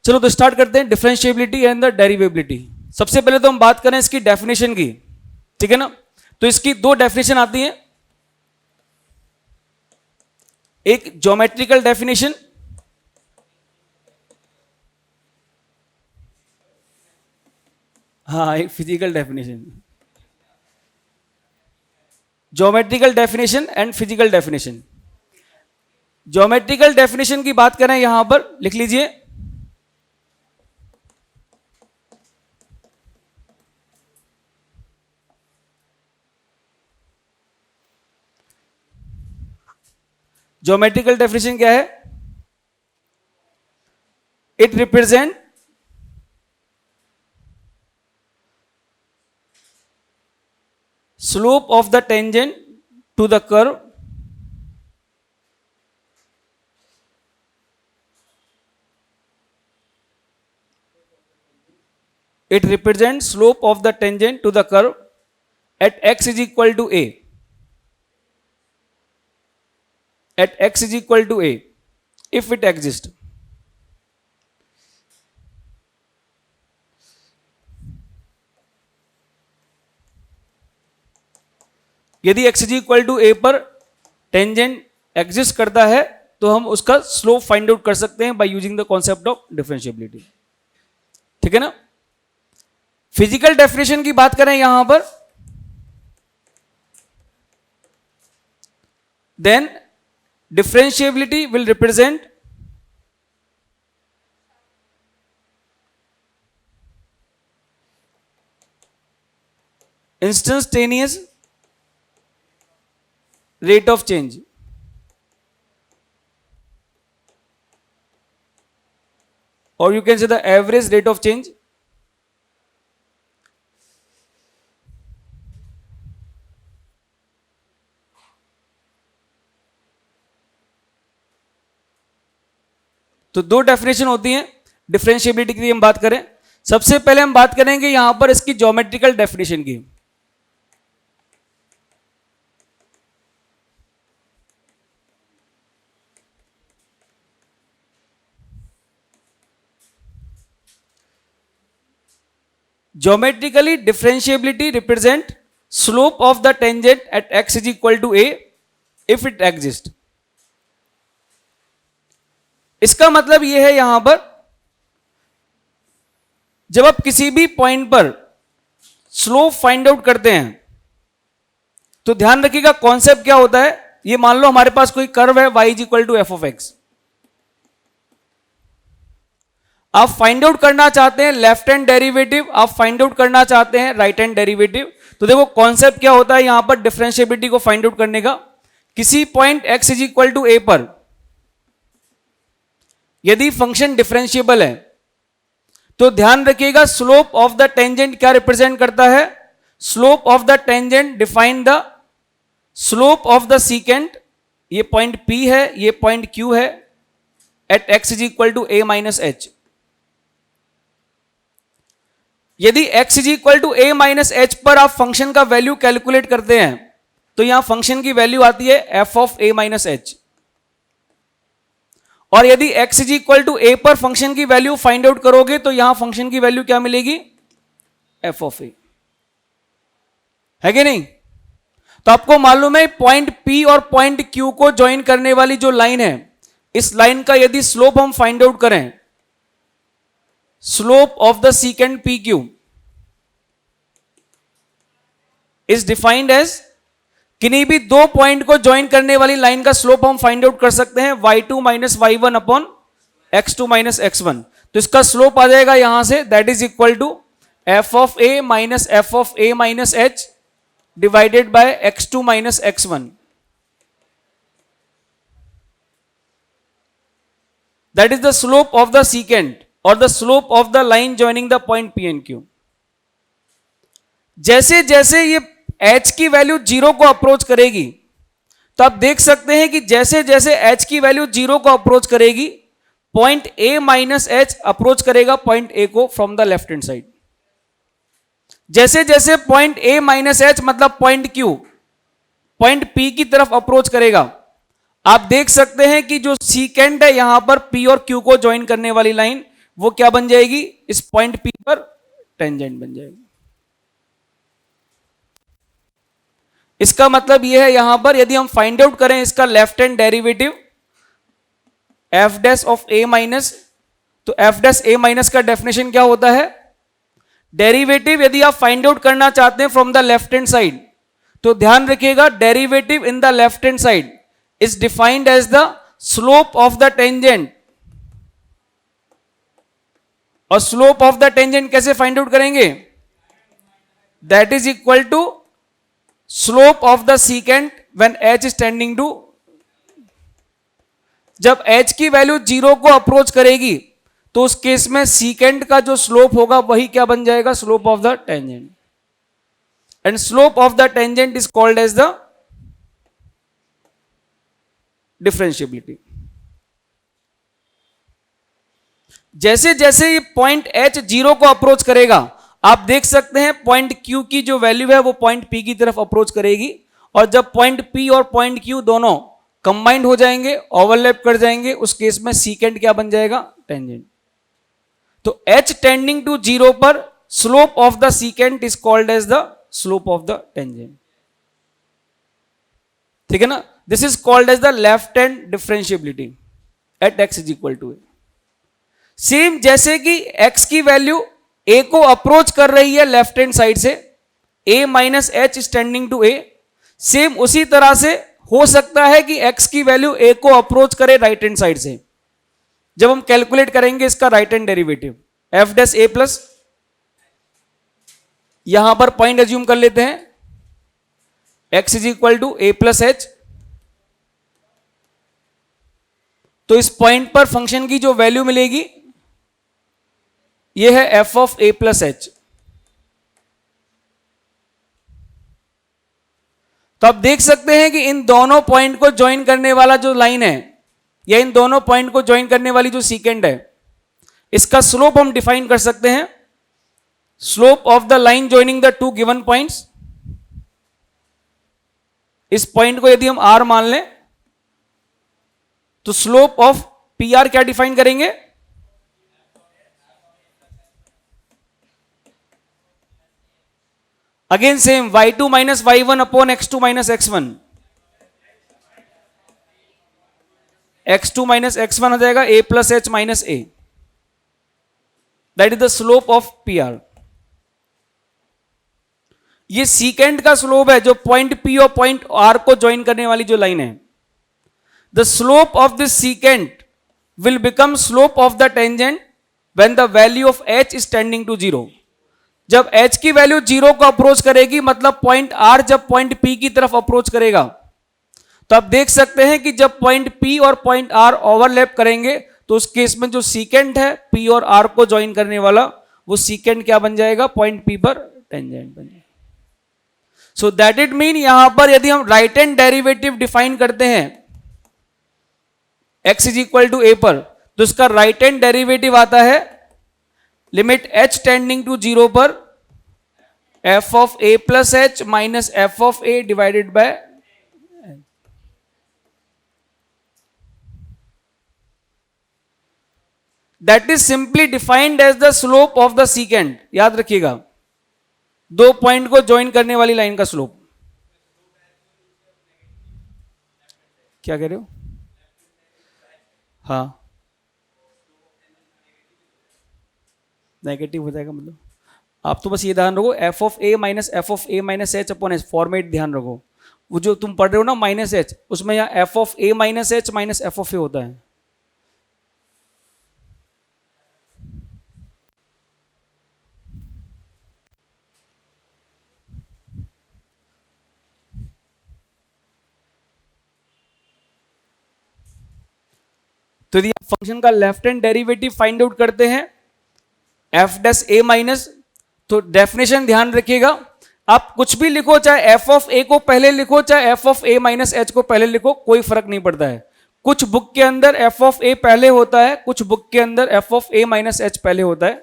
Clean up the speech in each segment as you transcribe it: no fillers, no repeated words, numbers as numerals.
चलो तो स्टार्ट करते हैं डिफरेंशिएबिलिटी एंड द डेरिवेबिलिटी। सबसे पहले तो हम बात करें इसकी डेफिनेशन की, ठीक है ना। तो इसकी दो डेफिनेशन आती हैं, एक ज्योमेट्रिकल डेफिनेशन, हाँ एक physical definition. Geometrical definition and physical definition. Geometrical definition की बात करें यहां पर लिख लीजिए, ज्योमेट्रिकल डेफिनेशन क्या है? It represent slope of the tangent to the curve it represents slope of the tangent to the curve at x is equal to a, at x is equal to a if it exists। यदि x is equal to a पर tangent exist करता है तो हम उसका slope find out कर सकते हैं by using the concept of differentiability, ठीक है ना। फिजिकल डेफिनेशन की बात करें यहां पर, then differentiability will represent instantaneous rate of change, or you can say the average rate of change। तो दो डेफिनेशन होती हैं डिफरेंशिएबिलिटी की हम बात करें। सबसे पहले हम बात करेंगे यहां पर इसकी ज्योमेट्रिकल डेफिनेशन की। Geometrically differentiability represent slope of the tangent at x is equal to a if it exists। इसका मतलब यह है यहां पर जब आप किसी भी पॉइंट पर स्लोप फाइंड आउट करते हैं तो ध्यान रखिएगा कॉन्सेप्ट क्या होता है। ये मान लो हमारे पास कोई कर्व है y is equal to f of x, आप फाइंड आउट करना चाहते हैं लेफ्ट हैंड डेरिवेटिव, आप फाइंड आउट करना चाहते हैं राइट हैंड डेरिवेटिव। तो देखो कॉन्सेप्ट क्या होता है यहां पर डिफरेंशिएबिलिटी को फाइंड आउट करने का। किसी point x is equal to a पर यदि फंक्शन डिफरेंशिएबल है तो ध्यान रखिएगा स्लोप ऑफ द टेंजेंट क्या रिप्रेजेंट करता है? Slope of the tangent define the slope of the secant, ये पॉइंट P है, ये पॉइंट Q है, at x is equal to a minus h। यदि x is equal to a minus h पर आप फंक्शन का वैल्यू कैलकुलेट करते हैं तो यहां फंक्शन की वैल्यू आती है f of a minus h, और यदि x is equal to a पर फंक्शन की वैल्यू फाइंड आउट करोगे तो यहां फंक्शन की वैल्यू क्या मिलेगी? f ऑफ a, है कि नहीं। तो आपको मालूम है पॉइंट P और पॉइंट Q को ज्वाइन करने वाली जो लाइन है, इस लाइन का यदि स्लोप हम फाइंड आउट करें, slope of the secant PQ is defined as, किन्हीं भी दो पॉइंट को ज्वाइन करने वाली लाइन का स्लोप हम फाइंड आउट कर सकते हैं y2 minus y1 upon x2 minus x1। तो इसका स्लोप आ जाएगा यहां से, that is equal to f of a minus f of a minus h divided by x2 minus x1, that is the slope of the secant और the slope of the line joining the point P and Q। जैसे जैसे ये h की value 0 को approach करेगी तो आप देख सकते हैं कि जैसे जैसे h की वैल्यू 0 को अप्रोच करेगी point A minus h approach करेगा पॉइंट A को from the left hand side. जैसे जैसे पॉइंट A माइनस h मतलब पॉइंट Q पॉइंट P की तरफ अप्रोच करेगा, आप देख सकते हैं कि जो सीकेंट है यहां पर P और Q को ज्वाइन करने वाली लाइन वो क्या बन जाएगी, इस पॉइंट P पर टेंजेंट बन जाएगी। इसका मतलब यह है यहां पर यदि हम फाइंड आउट करें इसका left hand derivative F dash of A minus, तो एफ डैश ए माइनस का डेफिनेशन क्या होता है, डेरिवेटिव यदि आप फाइंड आउट करना चाहते हैं from the left hand side, तो ध्यान रखिएगा derivative in the left hand side is defined as the slope of the tangent. और स्लोप ऑफ द टेंजेंट कैसे फाइंड आउट करेंगे, that is equal to slope of the secant when h is tending to, जब h की value 0 को approach करेगी तो उस case में सीकेंट का जो स्लोप होगा वही क्या बन जाएगा, slope of the tangent. And slope of the tangent is called as the differentiability. जैसे जैसे ये पॉइंट H 0 को अप्रोच करेगा, आप देख सकते हैं पॉइंट Q की जो वैल्यू है वो पॉइंट P की तरफ अप्रोच करेगी, और जब पॉइंट P और पॉइंट Q दोनों कंबाइंड हो जाएंगे, ओवरलैप कर जाएंगे, उस केस में सीकेंट क्या बन जाएगा, टेंजेंट। तो H टेंडिंग टू 0 पर slope of the secant is called as the slope of the tangent. ठीक है ना, this is called as the left hand differentiability at x is equal to a. Same जैसे कि x की वैल्यू a को approach कर रही है लेफ्ट हैंड साइड से, a minus H tending to a, same उसी तरह से हो सकता है कि x की वैल्यू a को अप्रोच करे राइट हैंड साइड से। जब हम कैलकुलेट करेंगे इसका right hand derivative F dash ए प्लस, यहां पर पॉइंट एज्यूम कर लेते हैं x is equal to A plus H, तो इस पॉइंट पर फंक्शन की जो वैल्यू मिलेगी यह है F of A plus H. तो आप देख सकते हैं कि इन दोनों पॉइंट को ज्वाइन करने वाला जो लाइन है, या इन दोनों पॉइंट को ज्वाइन करने वाली जो सीकेंट है, इसका स्लोप हम डिफाइन कर सकते हैं, slope of the line joining the to given points. इस पॉइंट को यदि हम आर मान लें तो स्लोप ऑफ पी आर क्या डिफाइन करेंगे, again same y2 minus y1 upon x2 minus x1, x2 minus x1 हो जाएगा a plus H minus A, that is the slope of P R. ये सीकेंट का slope है जो point P और point R को join करने वाली जो लाइन है। The slope of this secant will become slope of the tangent when the value of h is tending to 0। जब h की वैल्यू 0 को अप्रोच करेगी, मतलब पॉइंट R जब पॉइंट P की तरफ अप्रोच करेगा, तो आप देख सकते हैं कि जब पॉइंट P और पॉइंट R ओवरलैप करेंगे तो उस केस में जो सीकेंट है P और R को ज्वाइन करने वाला, वो सीकेंट क्या बन जाएगा, पॉइंट P पर टेंजेंट बन जाएगा। सो दैट इट मीन यहां पर यदि हम राइट हैंड डेरिवेटिव डिफाइन करते हैं x इज इक्वल टू ए पर, तो इसका राइट हैंड डेरिवेटिव आता है लिमिट h टेंडिंग टू 0 पर f of a plus H minus f of a divided by, that is simply defined as the slope of the secant. याद रखिएगा, दो point को ज्वाइन करने वाली लाइन का स्लोप। क्या कह रहे हो, हाँ नेगेटिव हो जाएगा, मतलब आप तो बस ये ध्यान रखो F of A minus H upon H, format ध्यान रखो। वो जो तुम पढ़ रहे हो ना माइनस एच, उसमें यहाँ F of A minus H minus F of A होता है। तो यदि आप फंक्शन का left hand derivative find out करते हैं एफ डैश ए माइनस, तो डेफिनेशन ध्यान रखिएगा, आप कुछ भी लिखो, चाहे एफ ऑफ ए को पहले लिखो चाहे F of A minus H को पहले लिखो, कोई फर्क नहीं पड़ता है। कुछ बुक के अंदर एफ ऑफ ए पहले होता है, कुछ बुक के अंदर F of A minus H पहले होता है।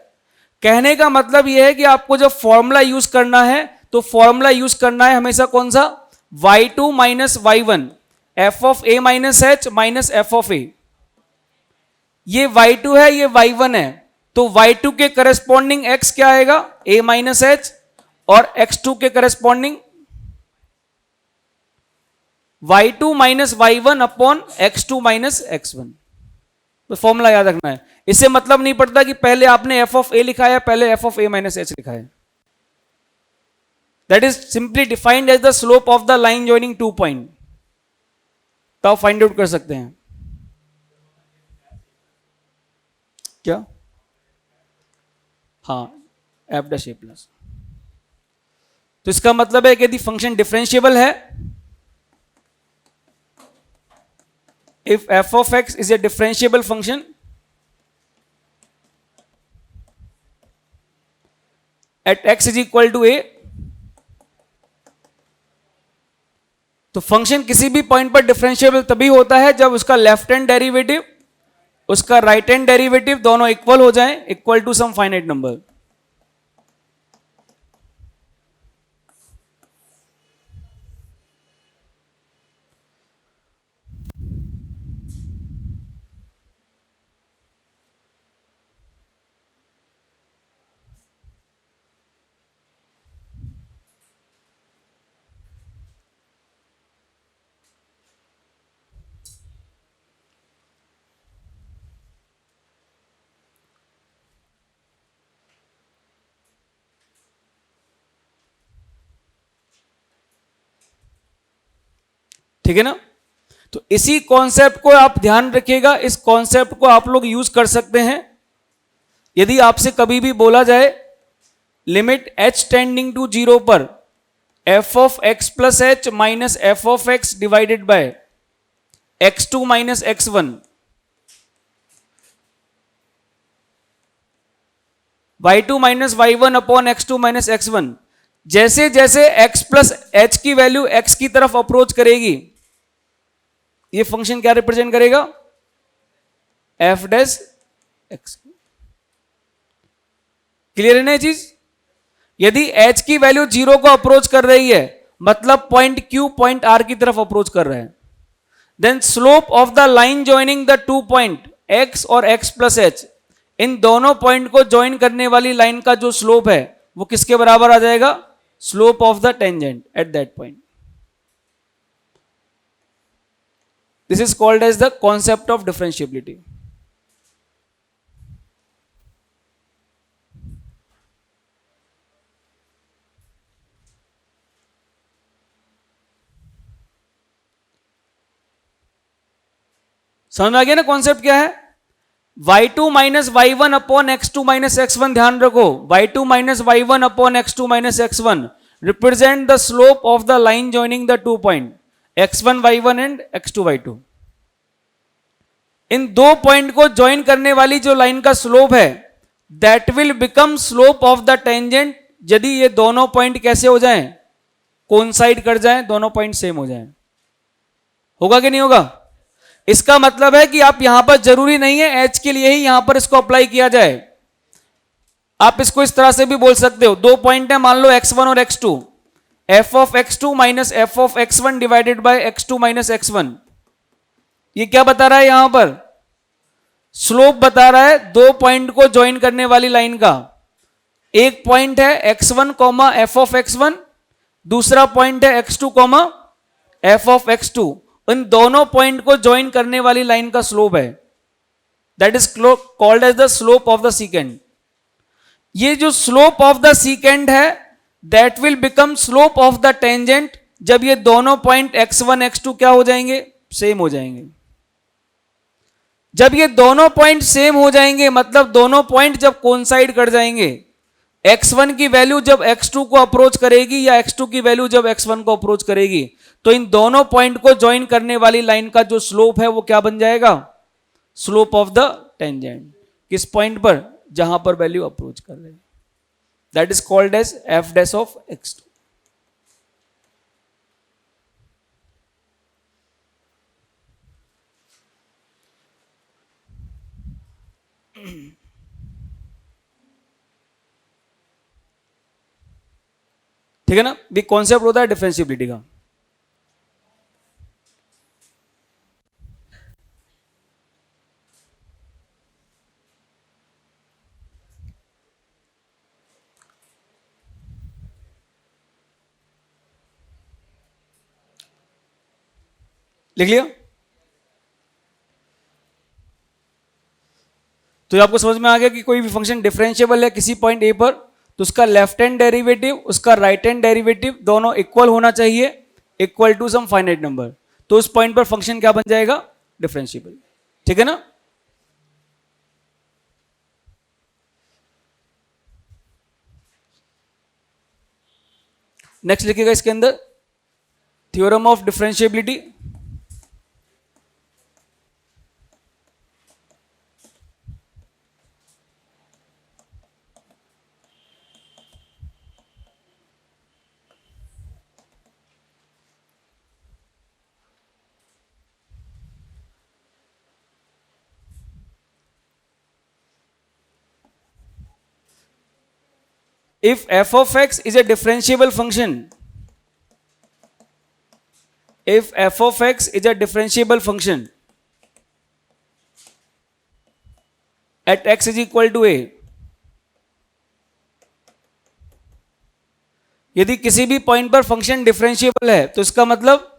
कहने का मतलब यह है कि आपको जब फॉर्मूला यूज करना है तो फॉर्मूला यूज करना है हमेशा कौन सा, y2 minus y1 F of A minus H minus F of A. ये y2 है, ये y1 है, तो y2 के करस्पॉन्डिंग x क्या आएगा, a माइनस एच, और x2 के corresponding y2 minus y1 upon x2 minus x1। तो फॉर्मूला याद रखना है, इससे मतलब नहीं पड़ता कि पहले आपने f ऑफ a लिखा है, पहले f of a minus h लिखा है। That is simply defined as the slope of the line joining two point. तो आप फाइंड आउट कर सकते हैं क्या, हाँ, एफ डैश ए प्लस। तो इसका मतलब है कि यदि फंक्शन डिफरेंशिएबल है, if f of x is a differentiable function at x is equal to a, तो फंक्शन किसी भी पॉइंट पर डिफरेंशिएबल तभी होता है जब उसका लेफ्ट हैंड डेरिवेटिव, उसका राइट हैंड डेरिवेटिव दोनों इक्वल हो जाएं, equal to some finite number. ठीक है ना। तो इसी कॉन्सेप्ट को आप ध्यान रखिएगा, इस कॉन्सेप्ट को आप लोग यूज कर सकते हैं। यदि आपसे कभी भी बोला जाए लिमिट h टेंडिंग टू 0 पर f of x plus H minus F of x divided by x2 minus x1, y2 minus y1 upon x2 minus x1, जैसे जैसे x प्लस एच की वैल्यू x की तरफ अप्रोच करेगी, ये function क्या represent करेगा, f डैश x। क्लियर है ना ये चीज। यदि h की वैल्यू 0 को अप्रोच कर रही है, मतलब पॉइंट q पॉइंट r की तरफ अप्रोच कर रहा है, then slope of the line joining the two point x और x प्लस एच, इन दोनों पॉइंट को ज्वाइन करने वाली लाइन का जो स्लोप है वो किसके बराबर आ जाएगा, slope of the tangent at that point. This is called as the concept of differentiability. समझ में आ गया ना कॉन्सेप्ट क्या है। y2 minus y one upon x2 minus x1, ध्यान रखो y2 minus y one upon x2 minus x1 represent the slope of the line joining the two point x1 y1 and x2 y2। इन दो point को join करने वाली जो line का slope है that will become slope of the tangent, यदि ये दोनों पॉइंट कैसे हो जाएं, कोइंसाइड कर जाएं, दोनों पॉइंट सेम हो जाएं। होगा कि नहीं होगा। इसका मतलब है कि आप यहां पर जरूरी नहीं है h के लिए ही यहां पर इसको अप्लाई किया जाए, आप इसको इस तरह से भी बोल सकते हो। दो पॉइंट है मान लो x1 और x2, f of x2 minus F of x1 divided by x2 minus x1, ये क्या बता रहा है, यहां पर स्लोप बता रहा है दो पॉइंट को ज्वाइन करने वाली लाइन का। एक पॉइंट है x1 comma F of x1, दूसरा पॉइंट है x2 comma F of x2, इन दोनों पॉइंट को ज्वाइन करने वाली लाइन का स्लोप है, that is called as the slope of the secant. ये जो स्लोप ऑफ द सीकेंड है that will become slope of the tangent जब ये दोनों पॉइंट x1 x2 क्या हो जाएंगे, सेम हो जाएंगे। जब ये दोनों पॉइंट सेम हो जाएंगे मतलब दोनों पॉइंट जब कोइंसाइड कर जाएंगे, x1 की वैल्यू जब x2 को अप्रोच करेगी या x2 की वैल्यू जब x1 को अप्रोच करेगी, तो इन दोनों पॉइंट को ज्वाइन करने वाली लाइन का जो स्लोप है वो क्या बन जाएगा, स्लोप ऑफ द टेंजेंट। किस पॉइंट पर, जहां पर वैल्यू अप्रोच कर रहे हैं, that is called as f dash of x2। ठीक है ना, भी कॉन्सेप्ट होता है डिफरेंशिएबिलिटी का। लिख लिया? तो आपको समझ में आ गया कि कोई भी फंक्शन डिफरेंशिएबल है किसी पॉइंट ए पर, तो उसका लेफ्ट हैंड डेरिवेटिव उसका राइट हैंड डेरिवेटिव दोनों इक्वल होना चाहिए, equal to some finite number, तो उस पॉइंट पर फंक्शन क्या बन जाएगा? डिफरेंशिएबल। ठीक है ना? नेक्स्ट लिखिएगा इसके अंदर theorem of differentiability. If f of x is a differentiable function, if f of x is a differentiable function at x is equal to a, यदि किसी भी पॉइंट पर फंक्शन डिफरेंशिएबल है तो इसका मतलब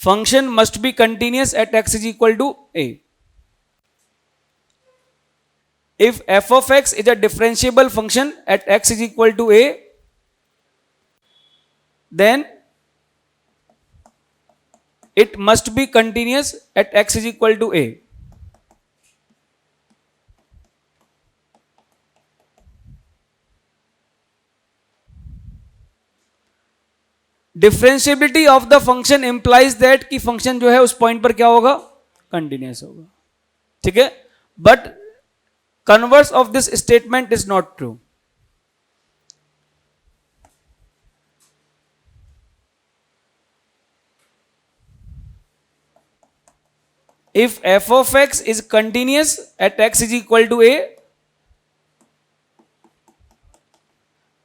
function must be continuous at x is equal to a. If f of x is a differentiable function at x is equal to a, then it must be continuous at x is equal to a. Differentiability of the function implies that कि function जो है उस point पर क्या होगा? Continuous होगा. ठीक है? But converse of this statement is not true. If f of x is continuous at x is equal to a,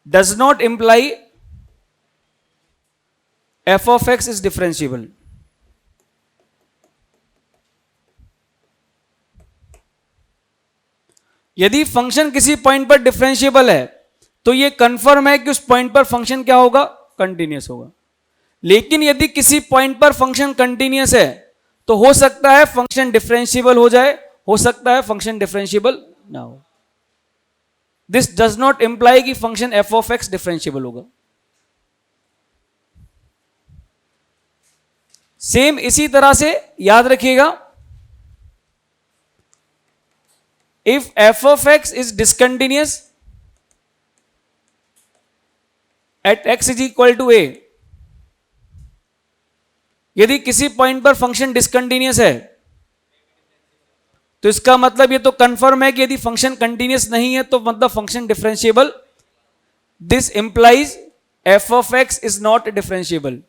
does not imply f of x is differentiable. यदि फंक्शन किसी point पर differentiable है तो यह confirm है कि उस point पर फंक्शन क्या होगा? कंटिन्यूअस होगा. लेकिन यदि किसी पॉइंट पर फंक्शन कंटिन्यूअस है तो हो सकता है फंक्शन डिफरेंशिएबल हो जाए, हो सकता है फंक्शन डिफरेंशिएबल ना हो. दिस डज नॉट इंप्लाई कि function F of x differentiable होगा. सेम इसी तरह से याद रखिएगा, if F of x is discontinuous at x is equal to A, यदि किसी पॉइंट पर फंक्शन डिसकंटिन्यूअस है तो इसका मतलब ये तो कंफर्म है कि यदि फंक्शन कंटिन्यूअस नहीं है तो मतलब function differentiable. This implies F of x is not differentiable.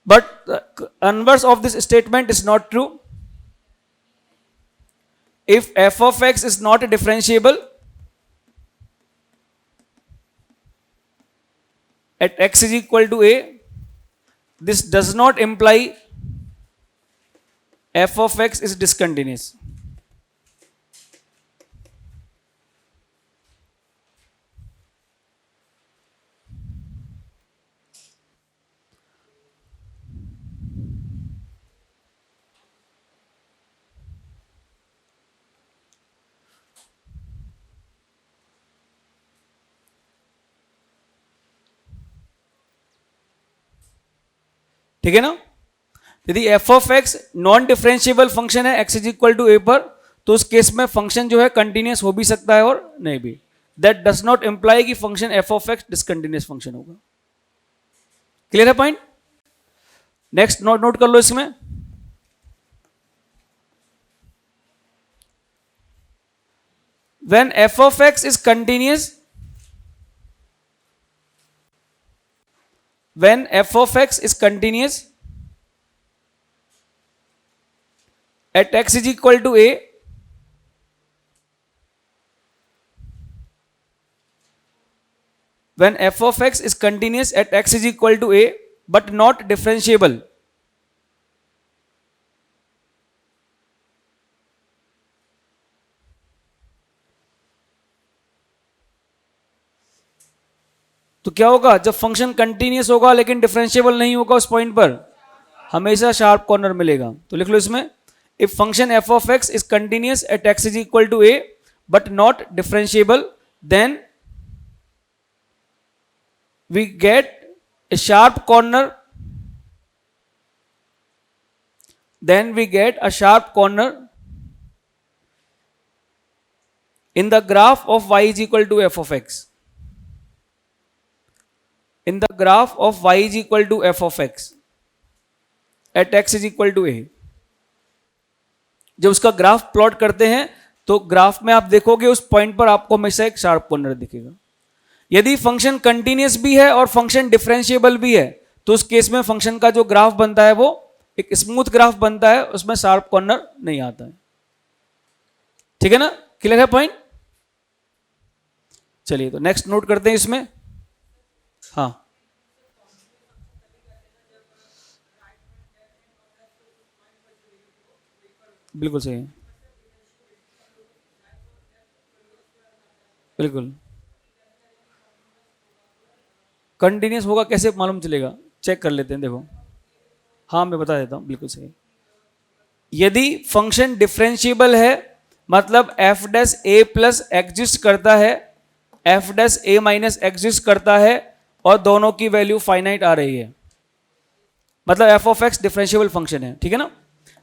But the inverse of this statement is not true. If f of x is not differentiable at x is equal to a, this does not imply f of x is discontinuous. ठीक है ना? यदि f of x non differentiable function है x is equal to a पर, तो उस case में function जो है कंटिन्यूअस हो भी सकता है और नहीं भी. दैट डज नॉट इंप्लाई कि function f of x discontinuous function होगा. क्लियर है पॉइंट? नेक्स्ट नोट कर लो इसमें. When f of x is continuous, when f of x is continuous at x is equal to a, when f of x is continuous at x is equal to a but not differentiable, तो क्या होगा, जब function continuous होगा लेकिन differentiable नहीं होगा उस point पर, हमेशा शार्प कॉर्नर मिलेगा। तो लिख लो इसमें, if function F of x is continuous at x is equal to a but not differentiable, then we get a sharp corner, then we get a sharp corner in the graph of y is equal to f of x. In the graph of y is equal to f of x at x is equal to a. जब उसका graph plot करते हैं तो graph में आप देखोगे उस point पर आपको हमेशा एक शार्प कॉर्नर दिखेगा। यदि फंक्शन कंटिन्यूस भी है और फंक्शन डिफरेंशिएबल भी है तो उस केस में फंक्शन का जो ग्राफ बनता है वो एक स्मूथ ग्राफ बनता है, उसमें शार्प कॉर्नर नहीं आता है। ठीक है ना, क्लियर है पॉइंट? चलिए तो नेक्स्ट नोट करते हैं इसमें। हाँ, बिल्कुल सही है, बिल्कुल। कंटिन्यूस होगा कैसे मालूम चलेगा, चेक कर लेते हैं, देखो। हाँ मैं बता देता हूं, बिल्कुल सही। यदि फंक्शन डिफरेंशिएबल है मतलब एफ डैश ए प्लस एग्जिस्ट करता है, एफ डैश ए माइनस एग्जिस्ट करता है और दोनों की वैल्यू फाइनाइट आ रही है, मतलब F of x differentiable function है। ठीक है ना,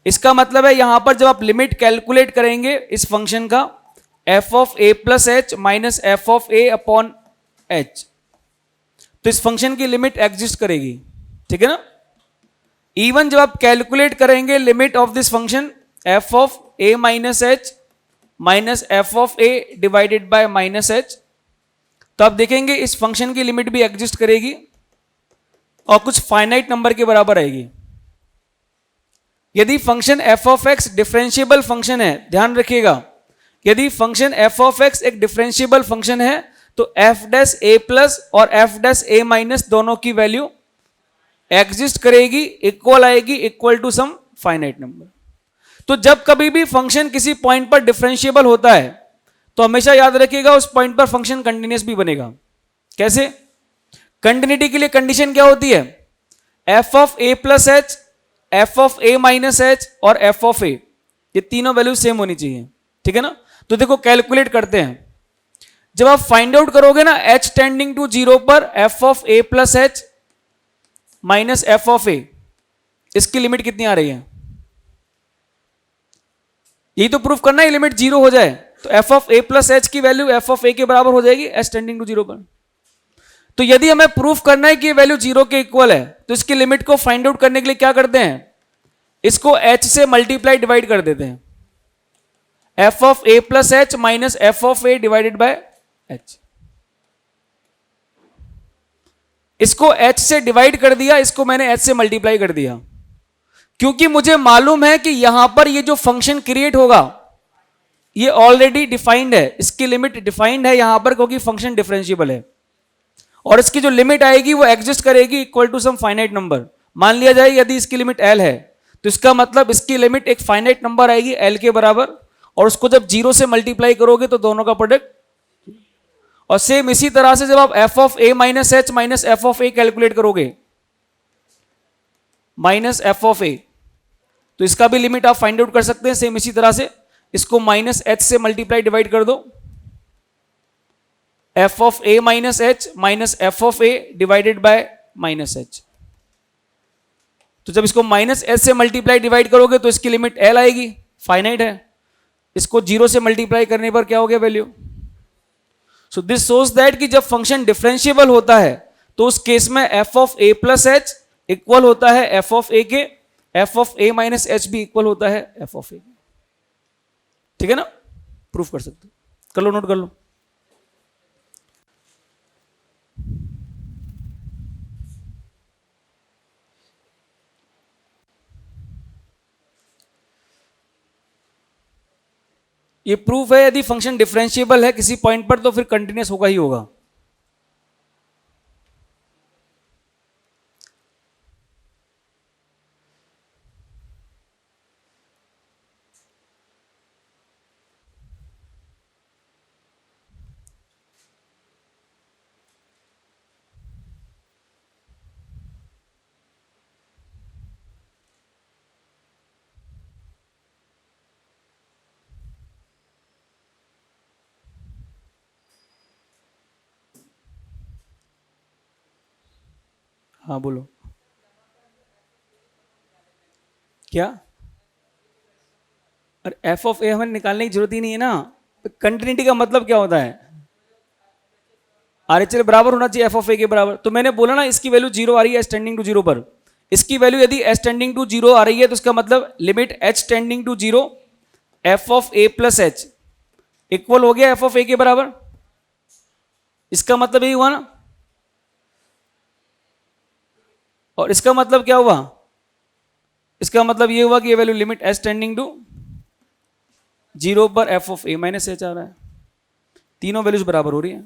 इसका मतलब है यहां पर जब आप लिमिट कैलकुलेट करेंगे इस फंक्शन का, F of A plus H minus F of A upon H, तो इस फंक्शन की लिमिट एग्जिस्ट करेगी। ठीक है ना, इवन जब आप कैलकुलेट करेंगे limit of this function F of A minus H minus F of A divided by minus H, तो आप देखेंगे इस फंक्शन की लिमिट भी एग्जिस्ट करेगी और कुछ फाइनाइट नंबर के बराबर आएगी। यदि function F of x differentiable function है, ध्यान रखिएगा, यदि फंक्शन एफ ऑफ एक्स एक डिफरेंशिएबल फंक्शन है तो एफ डैश ए प्लस और एफ डैश ए माइनस दोनों की वैल्यू एग्जिस्ट करेगी, इक्वल आएगी, equal to some finite number. तो जब कभी भी फंक्शन किसी पॉइंट पर डिफरेंशिएबल होता है तो हमेशा याद रखिएगा उस पॉइंट पर फंक्शन कंटिन्यूस भी बनेगा। कैसे? कंटिन्यूटी के लिए कंडीशन क्या होती है, F of A plus H, F of A minus H और एफ ऑफ ए, ये तीनों वैल्यू सेम होनी चाहिए। ठीक है ना, तो देखो कैलकुलेट करते हैं, जब आप फाइंड आउट करोगे ना एच टेंडिंग टू जीरो पर F of A plus H minus F of A, इसकी लिमिट कितनी आ रही है, यही तो प्रूफ करना है लिमिट जीरो हो जाए, तो F of A plus H की वैल्यू एफ ऑफ ए के बराबर हो जाएगी एच टेंडिंग टू जीरो पर। तो यदि हमें प्रूफ करना है कि ये वैल्यू जीरो के इक्वल है तो इसकी लिमिट को फाइंड आउट करने के लिए क्या करते हैं, इसको एच से मल्टीप्लाई डिवाइड कर देते हैं, F of A plus H minus F of A divided by H. इसको h से डिवाइड कर दिया, इसको मैंने h से मल्टीप्लाई कर दिया, क्योंकि मुझे मालूम है कि यहां पर ये जो फंक्शन क्रिएट होगा ये ऑलरेडी डिफाइंड है, इसकी लिमिट डिफाइंड है यहां पर क्योंकि फंक्शन डिफरेंशिएबल है और इसकी जो लिमिट आएगी वो एग्जिस्ट करेगी equal to some finite number. मान लिया जाए यदि इसकी लिमिट l है तो इसका मतलब इसकी लिमिट एक फाइनाइट नंबर आएगी l के बराबर, और उसको जब जीरो से मल्टीप्लाई करोगे तो दोनों का प्रोडक्ट। और सेम इसी तरह से जब आप F of A minus H minus F of A calculate करोगे माइनस एफ ऑफ ए, तो इसका भी लिमिट आप फाइंड आउट कर सकते हैं सेम इसी तरह से, इसको माइनस एच से मल्टीप्लाई डिवाइड कर दो, F of A minus H minus F of A divided by minus H. तो जब इसको माइनस एच से मल्टीप्लाई डिवाइड करोगे तो इसकी लिमिट एल आएगी, फाइनाइट है, इसको जीरो से मल्टीप्लाई करने पर क्या हो गया value. So this shows that कि जब फंक्शन डिफरेंशिएबल होता है तो उस केस में F of A plus h equal होता है एफ ऑफ ए के, F of A minus H भी इक्वल होता है एफ ऑफ ए। ठीक है ना, प्रूफ कर सकते हो, कर लो, नोट कर लो। ये प्रूफ है यदि फंक्शन डिफरेंशिएबल है किसी पॉइंट पर तो फिर कंटिन्यूस होगा ही होगा। हाँ बोलो क्या। अरे एफ ऑफ ए हमें निकालने की जरूरत ही नहीं है ना। कंटिन्यूटी का मतलब क्या होता है, आर एच एल बराबर होना चाहिए एफ ऑफ ए के बराबर। तो मैंने बोला ना इसकी वैल्यू जीरो आ रही है एच टेंडिंग टू जीरो पर, इसकी वैल्यू यदि एच टेंडिंग टू जीरो आ रही है तो इसका मतलब limit H tending to zero f of A plus h equal हो गया एफ ऑफ ए के बराबर। इसका मतलब यही हुआ ना, और इसका मतलब क्या हुआ, इसका मतलब ये हुआ कि ये value limit H tending to zero पर F of A minus H आ रहा है, तीनों वैल्यूज बराबर हो रही है।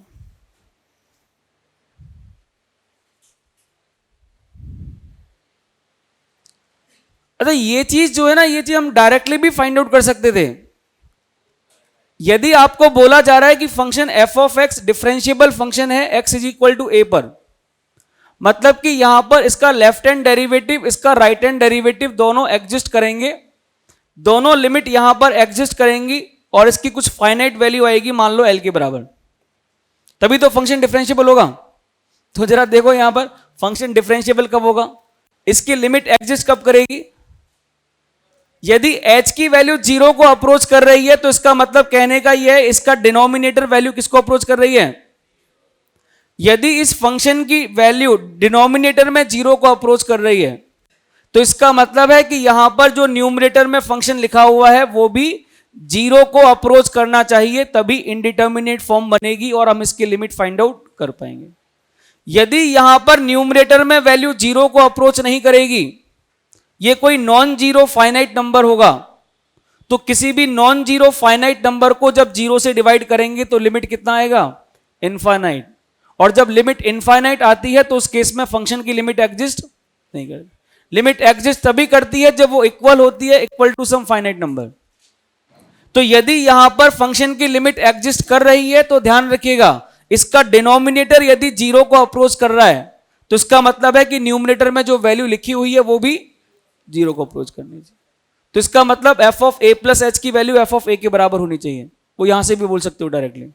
अच्छा ये चीज जो है ना, ये चीज हम डायरेक्टली भी फाइंड आउट कर सकते थे। यदि आपको बोला जा रहा है कि function F of x differentiable function है एक्स इज इक्वल टू ए पर, मतलब कि यहां पर इसका लेफ्ट हैंड डेरिवेटिव इसका राइट हैंड डेरिवेटिव दोनों एग्जिस्ट करेंगे, दोनों लिमिट यहां पर एग्जिस्ट करेंगी और इसकी कुछ फाइनाइट वैल्यू आएगी, मान लो एल के बराबर, तभी तो फंक्शन डिफरेंशिएबल होगा। तो जरा देखो यहां पर फंक्शन डिफरेंशिएबल कब होगा, इसकी लिमिट एग्जिस्ट कब करेगी, यदि h की वैल्यू जीरो को अप्रोच कर रही है तो इसका मतलब कहने का यह है इसका डिनोमिनेटर वैल्यू किसको अप्रोच कर रही है। यदि इस फंक्शन की वैल्यू डिनोमिनेटर में जीरो को अप्रोच कर रही है तो इसका मतलब है कि यहां पर जो न्यूमरेटर में फंक्शन लिखा हुआ है वो भी जीरो को अप्रोच करना चाहिए, तभी इनडिटर्मिनेट फॉर्म बनेगी और हम इसकी लिमिट फाइंड आउट कर पाएंगे। यदि यहां पर न्यूमरेटर में वैल्यू जीरो को अप्रोच नहीं करेगी, ये कोई नॉन जीरो फाइनाइट नंबर होगा, तो किसी भी नॉन जीरो फाइनाइट नंबर को जब जीरो से डिवाइड करेंगे तो लिमिट कितना आएगा, इनफाइनाइट। और जब लिमिट इनफाइनाइट आती है तो उस केस में फंक्शन की लिमिट एग्जिस्ट नहीं करती। लिमिट एग्जिस्ट तभी करती है जब वो इक्वल होती है equal to some finite number. तो यदि यहां पर फंक्शन की लिमिट एग्जिस्ट कर रही है तो ध्यान रखिएगा इसका डिनोमिनेटर यदि जीरो को अप्रोच कर रहा है तो इसका मतलब है कि न्यूमरेटर में जो वैल्यू लिखी हुई है वो भी जीरो को अप्रोच करनी चाहिए। तो इसका मतलब F of A plus H की वैल्यू एफ ऑफ ए के बराबर होनी चाहिए, वो यहां से भी बोल सकते हो डायरेक्टली।